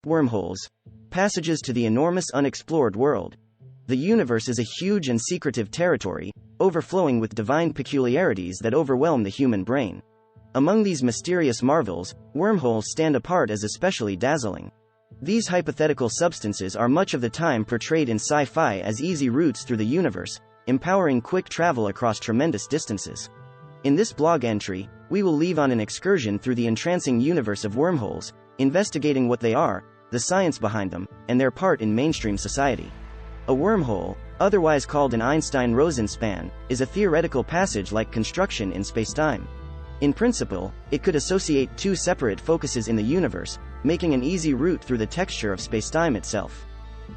Wormholes. Passages to the enormous unexplored world. The universe is a huge and secretive territory, overflowing with divine peculiarities that overwhelm the human brain. Among these mysterious marvels, wormholes stand apart as especially dazzling. These hypothetical substances are much of the time portrayed in sci-fi as easy routes through the universe, empowering quick travel across tremendous distances. In this blog entry, we will leave on an excursion through the entrancing universe of wormholes, investigating what they are, the science behind them, and their part in mainstream society. A wormhole, otherwise called an Einstein-Rosen span, is a theoretical passage-like construction in spacetime. In principle, it could associate two separate focuses in the universe, making an easy route through the texture of spacetime itself.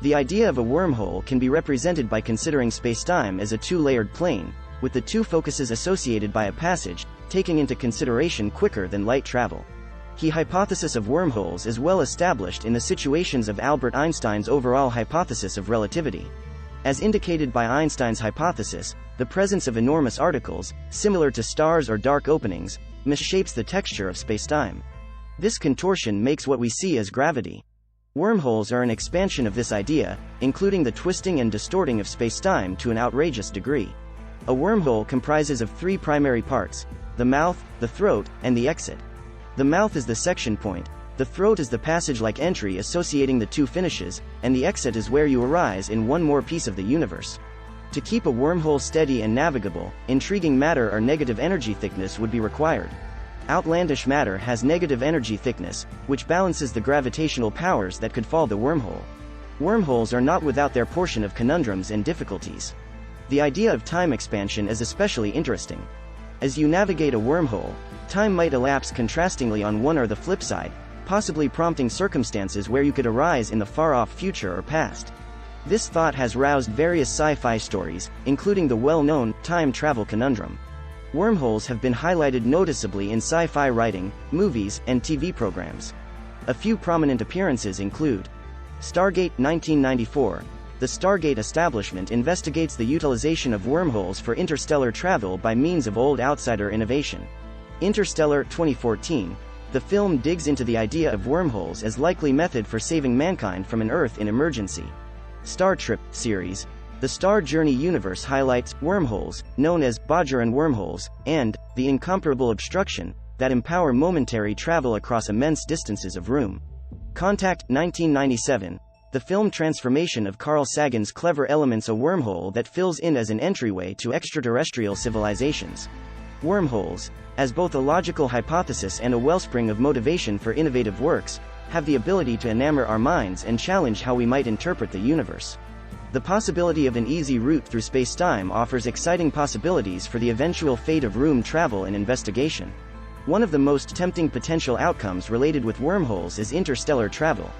The idea of a wormhole can be represented by considering spacetime as a two-layered plane, with the two focuses associated by a passage, taking into consideration quicker than light travel. The hypothesis of wormholes is well established in the situations of Albert Einstein's overall hypothesis of relativity. As indicated by Einstein's hypothesis, the presence of enormous articles, similar to stars or dark openings, misshapes the texture of spacetime. This contortion makes what we see as gravity. Wormholes are an expansion of this idea, including the twisting and distorting of spacetime to an outrageous degree. A wormhole comprises of three primary parts: the mouth, the throat, and the exit. The mouth is the section point, the throat is the passage-like entry associating the two finishes, and the exit is where you arise in one more piece of the universe. To keep a wormhole steady and navigable, intriguing matter or negative energy thickness would be required. Outlandish matter has negative energy thickness, which balances the gravitational powers that could fall the wormhole. Wormholes are not without their portion of conundrums and difficulties. The idea of time expansion is especially interesting. As you navigate a wormhole, time might elapse contrastingly on one or the flip side, possibly prompting circumstances where you could arise in the far-off future or past. This thought has roused various sci-fi stories, including the well-known time travel conundrum. Wormholes have been highlighted noticeably in sci-fi writing, movies, and TV programs. A few prominent appearances include Stargate 1994. The Stargate establishment investigates the utilization of wormholes for interstellar travel by means of old outsider innovation. Interstellar 2014. The film digs into the idea of wormholes as likely method for saving mankind from an Earth in emergency. Star Trek series. The Star Journey universe highlights wormholes, known as Bajoran wormholes, and the incomparable obstruction that empower momentary travel across immense distances of room. Contact 1997. The film transformation of Carl Sagan's clever elements a wormhole that fills in as an entryway to extraterrestrial civilizations. Wormholes, as both a logical hypothesis and a wellspring of motivation for innovative works, have the ability to enamor our minds and challenge how we might interpret the universe. The possibility of an easy route through spacetime offers exciting possibilities for the eventual fate of room travel and investigation. One of the most tempting potential outcomes related with wormholes is interstellar travel.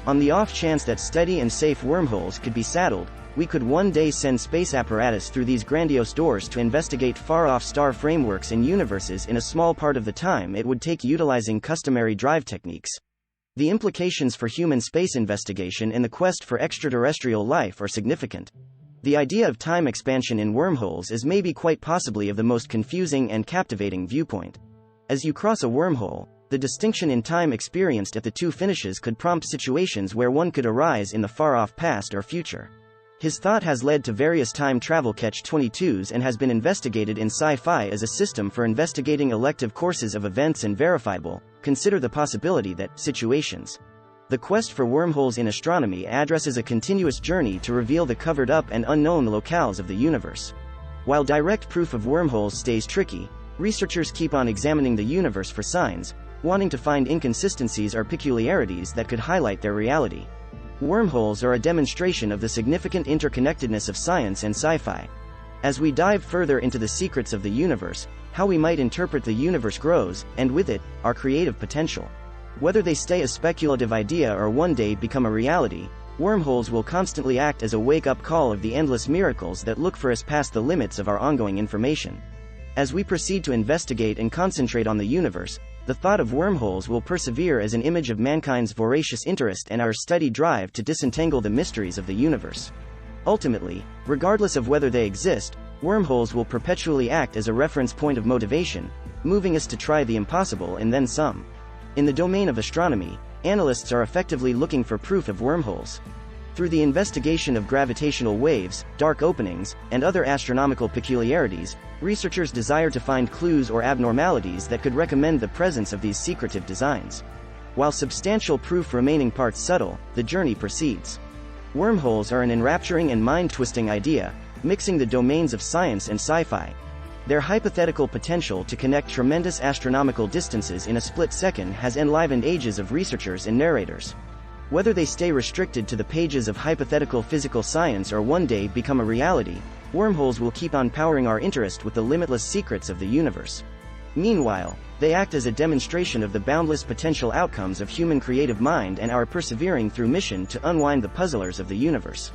On the off chance that steady and safe wormholes could be saddled, we could one day send space apparatus through these grandiose doors to investigate far-off star frameworks and universes in a small part of the time it would take utilizing customary drive techniques. The implications for human space investigation and the quest for extraterrestrial life are significant. The idea of time expansion in wormholes is maybe quite possibly of the most confusing and captivating viewpoint. As you cross a wormhole, the distinction in time experienced at the two finishes could prompt situations where one could arise in the far-off past or future. His thought has led to various time travel catch-22s and has been investigated in sci-fi as a system for investigating elective courses of events and verifiable. Consider the possibility that situations. The quest for wormholes in astronomy addresses a continuous journey to reveal the covered-up and unknown locales of the universe. While direct proof of wormholes stays tricky, researchers keep on examining the universe for signs, wanting to find inconsistencies or peculiarities that could highlight their reality. Wormholes are a demonstration of the significant interconnectedness of science and sci-fi. As we dive further into the secrets of the universe, how we might interpret the universe grows, and with it, our creative potential. Whether they stay a speculative idea or one day become a reality, wormholes will constantly act as a wake-up call of the endless miracles that look for us past the limits of our ongoing information. As we proceed to investigate and concentrate on the universe, the thought of wormholes will persevere as an image of mankind's voracious interest and our steady drive to disentangle the mysteries of the universe. Ultimately, regardless of whether they exist, wormholes will perpetually act as a reference point of motivation, moving us to try the impossible and then some. In the domain of astronomy, analysts are effectively looking for proof of wormholes. Through the investigation of gravitational waves, dark openings, and other astronomical peculiarities, researchers desire to find clues or abnormalities that could recommend the presence of these secretive designs. While substantial proof remaining parts subtle, the journey proceeds. Wormholes are an enrapturing and mind-twisting idea, mixing the domains of science and sci-fi. Their hypothetical potential to connect tremendous astronomical distances in a split second has enlivened ages of researchers and narrators. Whether they stay restricted to the pages of hypothetical physical science or one day become a reality, wormholes will keep on powering our interest with the limitless secrets of the universe. Meanwhile, they act as a demonstration of the boundless potential outcomes of human creative mind and our persevering through mission to unwind the puzzlers of the universe.